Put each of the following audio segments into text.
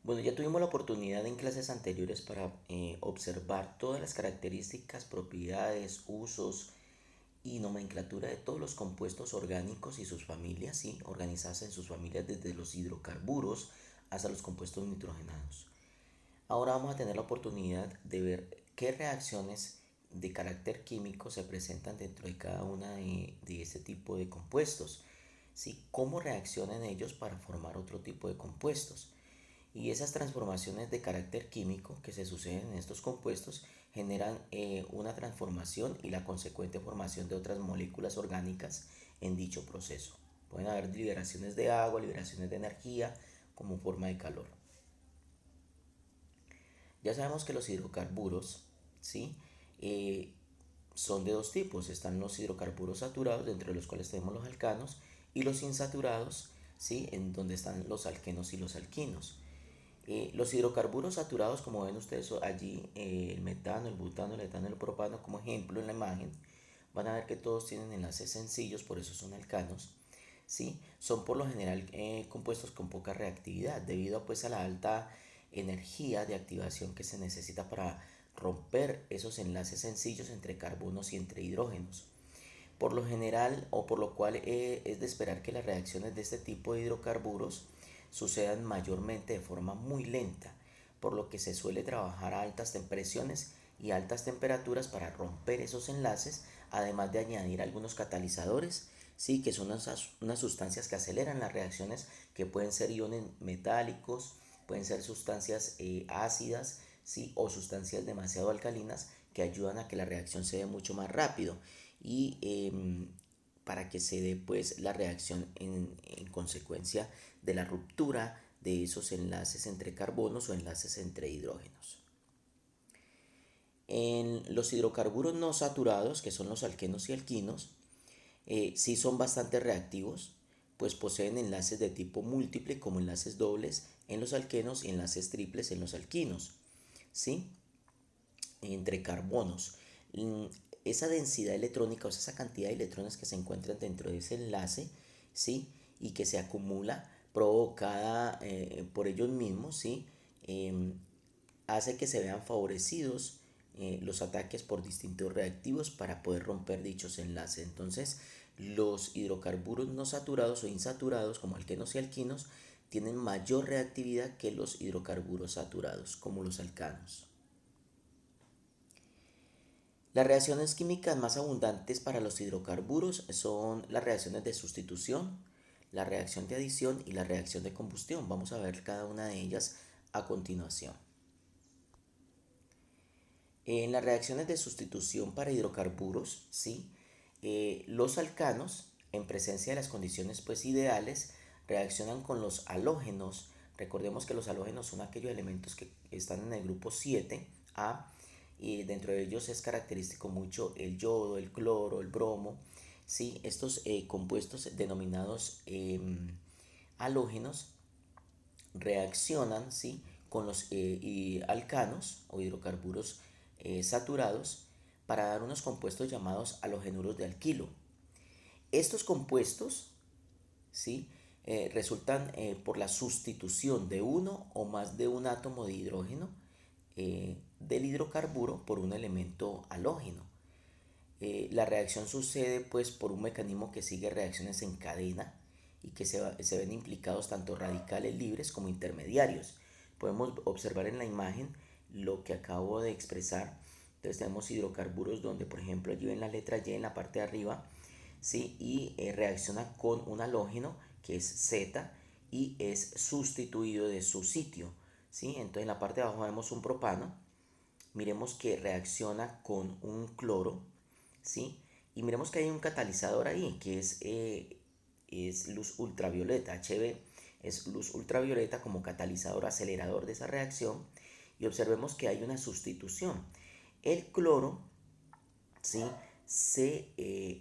Bueno, ya tuvimos la oportunidad en clases anteriores para observar todas las características, propiedades, usos y nomenclatura de todos los compuestos orgánicos y sus familias, ¿sí? Organizadas en sus familias desde los hidrocarburos hasta los compuestos nitrogenados. Ahora vamos a tener la oportunidad de ver qué reacciones de carácter químico se presentan dentro de cada una de este tipo de compuestos, ¿sí? Cómo reaccionan ellos para formar otro tipo de compuestos. Y esas transformaciones de carácter químico que se suceden en estos compuestos generan una transformación y la consecuente formación de otras moléculas orgánicas en dicho proceso. Pueden haber liberaciones de agua, liberaciones de energía como forma de calor. Ya sabemos que los hidrocarburos, ¿sí? Eh, son de dos tipos. Están los hidrocarburos saturados, dentro de los cuales tenemos los alcanos, y los insaturados, ¿sí? En donde están los alquenos y los alquinos. Los hidrocarburos saturados, como ven ustedes allí, el metano, el butano, el etano, el propano, como ejemplo en la imagen, van a ver que todos tienen enlaces sencillos, por eso son alcanos. ¿Sí? Son por lo general compuestos con poca reactividad, debido pues a la alta energía de activación que se necesita para romper esos enlaces sencillos entre carbonos y entre hidrógenos. Por lo general, o por lo cual es de esperar que las reacciones de este tipo de hidrocarburos sucedan mayormente de forma muy lenta, por lo que se suele trabajar a altas presiones y altas temperaturas para romper esos enlaces, además de añadir algunos catalizadores, sí, que son unas sustancias que aceleran las reacciones, que pueden ser iones metálicos, pueden ser sustancias ácidas, sí, o sustancias demasiado alcalinas que ayudan a que la reacción se dé mucho más rápido y para que se dé pues la reacción en consecuencia de la ruptura de esos enlaces entre carbonos o enlaces entre hidrógenos. En los hidrocarburos no saturados, que son los alquenos y alquinos, sí son bastante reactivos, pues poseen enlaces de tipo múltiple como enlaces dobles en los alquenos y enlaces triples en los alquinos, ¿sí? Entre carbonos. Esa densidad electrónica, o sea, esa cantidad de electrones que se encuentran dentro de ese enlace, ¿sí? Y que se acumula provocada por ellos mismos, ¿sí? Em, hace que se vean favorecidos los ataques por distintos reactivos para poder romper dichos enlaces. Entonces, los hidrocarburos no saturados o insaturados, como alquenos y alquinos, tienen mayor reactividad que los hidrocarburos saturados, como los alcanos. Las reacciones químicas más abundantes para los hidrocarburos son las reacciones de sustitución, la reacción de adición y la reacción de combustión. Vamos a ver cada una de ellas a continuación. En las reacciones de sustitución para hidrocarburos, ¿sí? Los alcanos, en presencia de las condiciones pues, ideales, reaccionan con los halógenos. Recordemos que los halógenos son aquellos elementos que están en el grupo 7A, y dentro de ellos es característico mucho el yodo, el cloro, el bromo. ¿Sí? Estos compuestos denominados halógenos reaccionan, ¿sí? Con los alcanos o hidrocarburos saturados para dar unos compuestos llamados halogenuros de alquilo. Estos compuestos, ¿sí? Resultan por la sustitución de uno o más de un átomo de hidrógeno del hidrocarburo por un elemento halógeno. La reacción sucede pues por un mecanismo que sigue reacciones en cadena y que se ven implicados tanto radicales libres como intermediarios. Podemos observar en la imagen lo que acabo de expresar. Entonces tenemos hidrocarburos donde por ejemplo allí ven la letra Y en la parte de arriba, ¿sí? Y reacciona con un halógeno que es Z y es sustituido de su sitio, ¿sí? Entonces en la parte de abajo vemos un propano, miremos que reacciona con un cloro, ¿sí? Y miremos que hay un catalizador ahí, que es luz ultravioleta. HB es luz ultravioleta como catalizador acelerador de esa reacción. Y observemos que hay una sustitución. El cloro, ¿sí? Se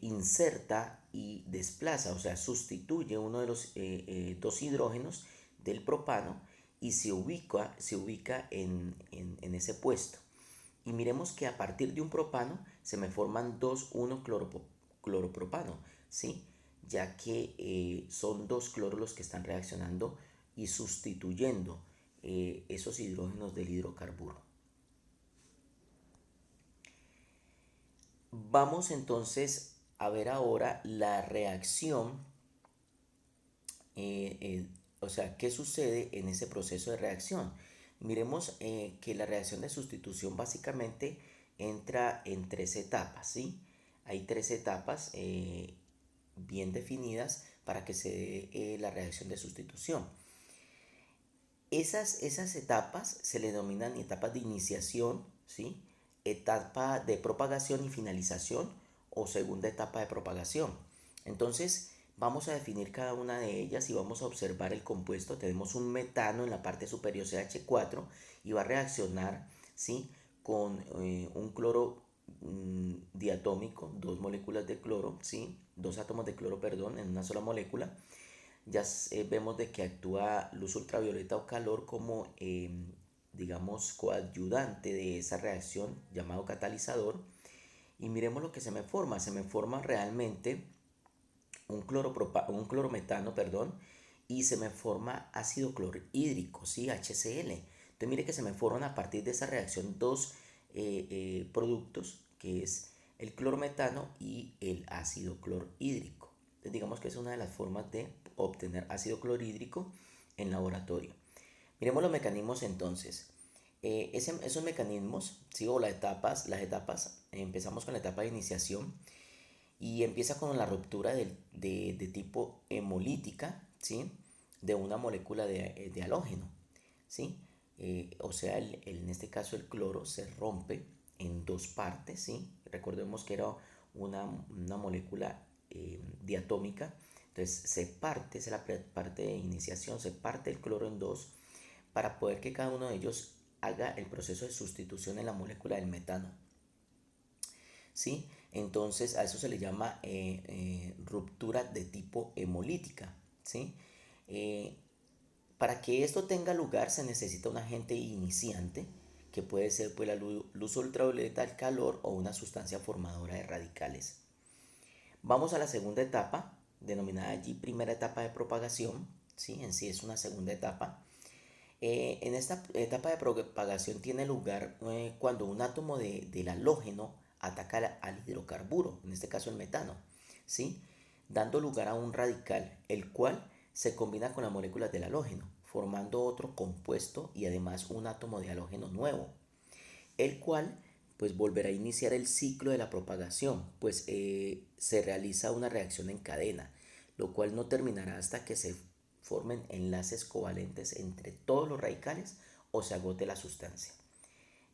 inserta y desplaza, o sea, sustituye uno de los dos hidrógenos del propano y se ubica en ese puesto. Y miremos que a partir de un propano se me forman dos 1-cloropropano, ¿sí? Ya que son dos cloros los que están reaccionando y sustituyendo esos hidrógenos del hidrocarburo. Vamos entonces a ver ahora la reacción, eh, eh, o sea, qué sucede en ese proceso de reacción. Miremos que la reacción de sustitución básicamente entra en tres etapas, ¿sí? Hay tres etapas bien definidas para que se dé la reacción de sustitución. Esas etapas se le denominan etapas de iniciación, ¿sí? Etapa de propagación y finalización o segunda etapa de propagación. Entonces vamos a definir cada una de ellas y vamos a observar el compuesto. Tenemos un metano en la parte superior CH4 y va a reaccionar, ¿sí? Con un cloro diatómico, dos moléculas de cloro, ¿sí? Dos átomos de cloro, perdón, en una sola molécula. Ya vemos de que actúa luz ultravioleta o calor como, digamos, coadyuvante de esa reacción llamado catalizador. Y miremos lo que se me forma. Se me forma realmente un clorometano, perdón, y se me forma ácido clorhídrico, ¿sí? HCl. Entonces mire que se me forman a partir de esa reacción dos productos, que es el clorometano y el ácido clorhídrico. Entonces digamos que es una de las formas de obtener ácido clorhídrico en laboratorio. Miremos los mecanismos entonces. Esos mecanismos, sigo las etapas, empezamos con la etapa de iniciación y empieza con la ruptura de tipo hemolítica, ¿sí? De una molécula de halógeno, ¿sí? O sea, en este caso el cloro se rompe en dos partes, ¿sí? Recordemos que era una molécula diatómica, entonces se parte, esa es la parte de iniciación, se parte el cloro en dos para poder que cada uno de ellos haga el proceso de sustitución en la molécula del metano. ¿Sí? Entonces a eso se le llama ruptura de tipo hemolítica, ¿sí? Eh, para que esto tenga lugar se necesita un agente iniciante, que puede ser pues, la luz ultravioleta, el calor o una sustancia formadora de radicales. Vamos a la segunda etapa, denominada allí primera etapa de propagación, ¿sí? En sí es una segunda etapa. En esta etapa de propagación tiene lugar cuando un átomo del halógeno ataca al hidrocarburo, en este caso el metano, ¿sí? Dando lugar a un radical, el cual se combina con las moléculas del halógeno, formando otro compuesto y además un átomo de halógeno nuevo, el cual pues volverá a iniciar el ciclo de la propagación, pues se realiza una reacción en cadena, lo cual no terminará hasta que se formen enlaces covalentes entre todos los radicales o se agote la sustancia.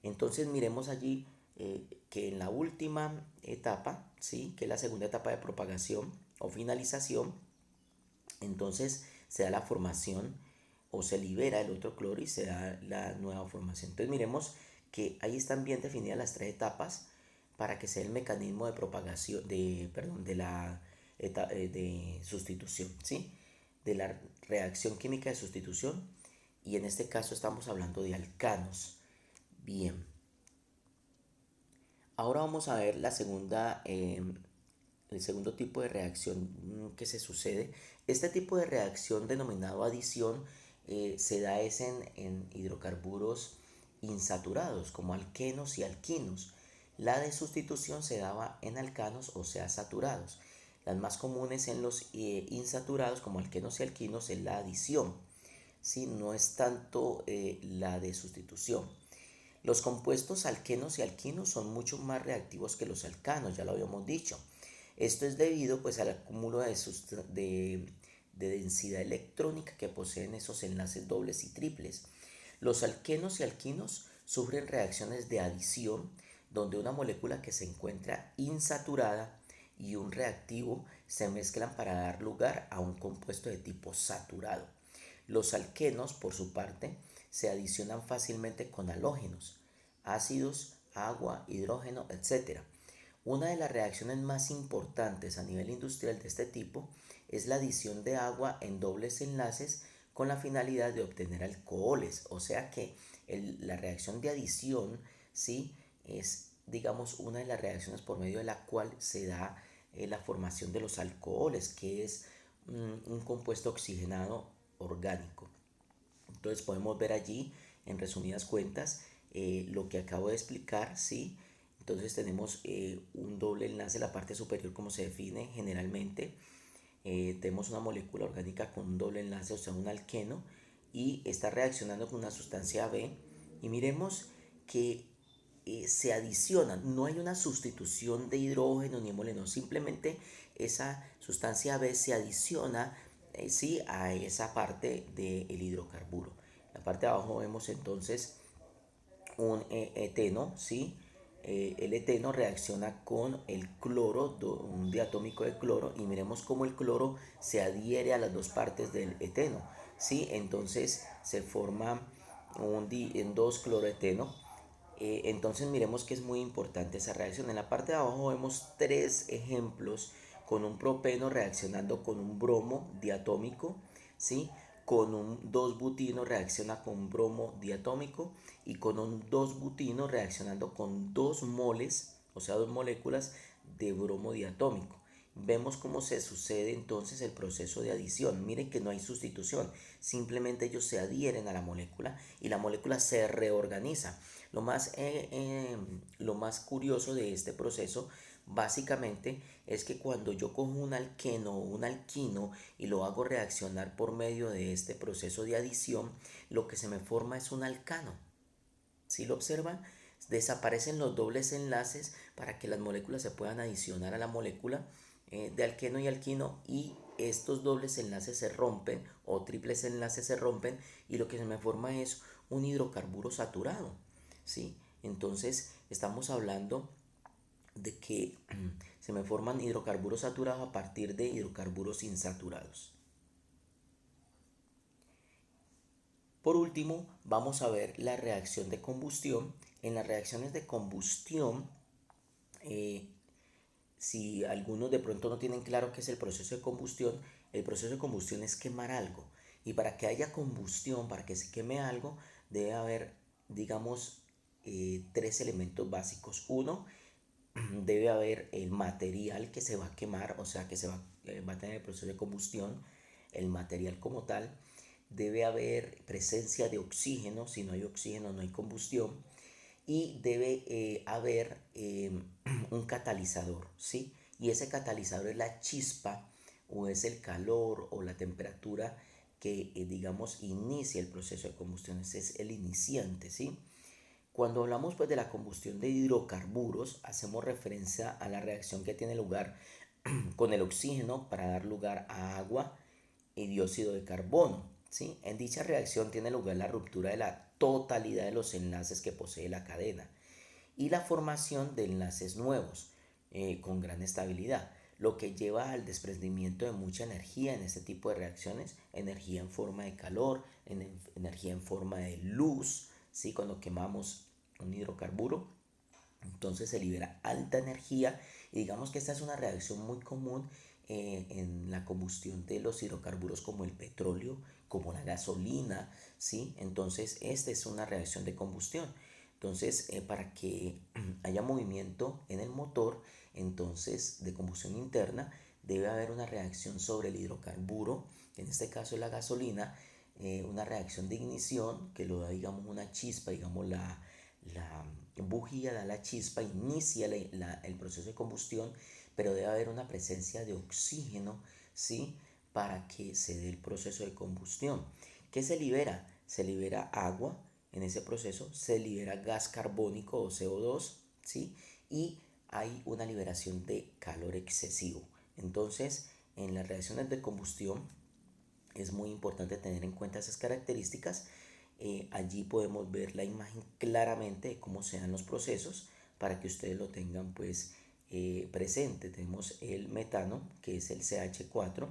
Entonces miremos allí que en la última etapa, ¿sí? Que es la segunda etapa de propagación o finalización, entonces se da la formación o se libera el otro cloro y se da la nueva formación. Entonces miremos que ahí están bien definidas las tres etapas para que sea el mecanismo de propagación, perdón, de sustitución, ¿sí? De la reacción química de sustitución, y en este caso estamos hablando de alcanos. Bien, ahora vamos a ver el segundo tipo de reacción que se sucede. Este tipo de reacción denominado adición se da en hidrocarburos insaturados como alquenos y alquinos. La de sustitución se daba en alcanos, o sea, saturados. Las más comunes en los insaturados como alquenos y alquinos es la adición, ¿sí? No es tanto la de sustitución. Los compuestos alquenos y alquinos son mucho más reactivos que los alcanos, ya lo habíamos dicho. Esto es debido pues al acúmulo de densidad electrónica que poseen esos enlaces dobles y triples. Los alquenos y alquinos sufren reacciones de adición donde una molécula que se encuentra insaturada y un reactivo se mezclan para dar lugar a un compuesto de tipo saturado. Los alquenos, por su parte, se adicionan fácilmente con halógenos, ácidos, agua, hidrógeno, etc. Una de las reacciones más importantes a nivel industrial de este tipo es la adición de agua en dobles enlaces con la finalidad de obtener alcoholes. O sea que la reacción de adición, ¿sí? Es, digamos, una de las reacciones por medio de la cual se da la formación de los alcoholes, que es un compuesto oxigenado orgánico. Entonces podemos ver allí, en resumidas cuentas, lo que acabo de explicar, ¿sí? Entonces tenemos un doble enlace en la parte superior como se define generalmente. Tenemos una molécula orgánica con un doble enlace, o sea, un alqueno, y está reaccionando con una sustancia B. Y miremos que se adicionan, no hay una sustitución de hidrógeno ni hemoleno, simplemente esa sustancia B se adiciona sí, a esa parte del hidrocarburo. En la parte de abajo vemos entonces un eteno, ¿sí? El eteno reacciona con el cloro, un diatómico de cloro, y miremos cómo el cloro se adhiere a las dos partes del eteno, ¿sí? Entonces se forma en dos cloroeteno. Entonces miremos que es muy importante esa reacción. En la parte de abajo vemos tres ejemplos con un propeno reaccionando con un bromo diatómico, ¿sí? Con un 2-butino reacciona con bromo diatómico y con un 2-butino reaccionando con 2 moles, o sea, 2 moléculas de bromo diatómico. Vemos cómo se sucede entonces el proceso de adición. Miren que no hay sustitución, simplemente ellos se adhieren a la molécula y la molécula se reorganiza. Lo más curioso de este proceso básicamente es que cuando yo cojo un alqueno o un alquino y lo hago reaccionar por medio de este proceso de adición, lo que se me forma es un alcano. Si lo observan, desaparecen los dobles enlaces para que las moléculas se puedan adicionar a la molécula de alqueno y alquino, y estos dobles enlaces se rompen o triples enlaces se rompen y lo que se me forma es un hidrocarburo saturado, ¿sí? Entonces estamos hablando de que se me forman hidrocarburos saturados a partir de hidrocarburos insaturados. Por último, vamos a ver la reacción de combustión. En las reacciones de combustión, eh, si algunos de pronto no tienen claro qué es el proceso de combustión, el proceso de combustión es quemar algo. Y para que haya combustión, para que se queme algo, debe haber, digamos, tres elementos básicos. Uno, debe haber el material que se va a quemar, o sea, que va a tener el proceso de combustión, el material como tal. Debe haber presencia de oxígeno, si no hay oxígeno no hay combustión. Y debe haber un catalizador, ¿sí? Y ese catalizador es la chispa o es el calor o la temperatura que, digamos, inicia el proceso de combustión. Ese es el iniciante, ¿sí? Cuando hablamos pues de la combustión de hidrocarburos, hacemos referencia a la reacción que tiene lugar con el oxígeno para dar lugar a agua y dióxido de carbono, ¿sí? En dicha reacción tiene lugar la ruptura de la totalidad de los enlaces que posee la cadena y la formación de enlaces nuevos con gran estabilidad, lo que lleva al desprendimiento de mucha energía en este tipo de reacciones, energía en forma de calor, energía en forma de luz, ¿sí? Cuando quemamos un hidrocarburo, entonces se libera alta energía y digamos que esta es una reacción muy común en la combustión de los hidrocarburos como el petróleo, como la gasolina, ¿sí? Entonces esta es una reacción de combustión. Entonces para que haya movimiento en el motor, entonces de combustión interna, debe haber una reacción sobre el hidrocarburo, que en este caso es la gasolina, una reacción de ignición que lo da, digamos, una chispa, digamos, la bujía da la chispa, inicia el proceso de combustión, pero debe haber una presencia de oxígeno, ¿sí? Para que se dé el proceso de combustión. ¿Qué se libera? Se libera agua en ese proceso, se libera gas carbónico o CO2, ¿sí? Y hay una liberación de calor excesivo. Entonces, en las reacciones de combustión es muy importante tener en cuenta esas características. Allí podemos ver la imagen claramente de cómo se dan los procesos para que ustedes lo tengan pues presente. Tenemos el metano, que es el CH4,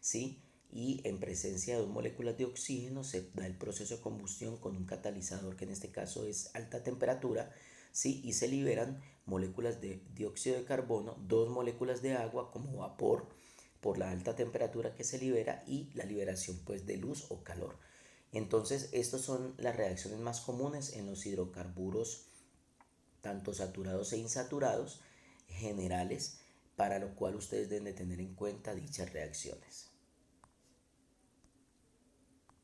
¿sí? Y en presencia de dos moléculas de oxígeno se da el proceso de combustión con un catalizador que en este caso es alta temperatura, ¿sí? Y se liberan moléculas de dióxido de carbono, dos moléculas de agua como vapor por la alta temperatura que se libera y la liberación pues de luz o calor. Entonces, estas son las reacciones más comunes en los hidrocarburos, tanto saturados e insaturados, generales, para lo cual ustedes deben de tener en cuenta dichas reacciones.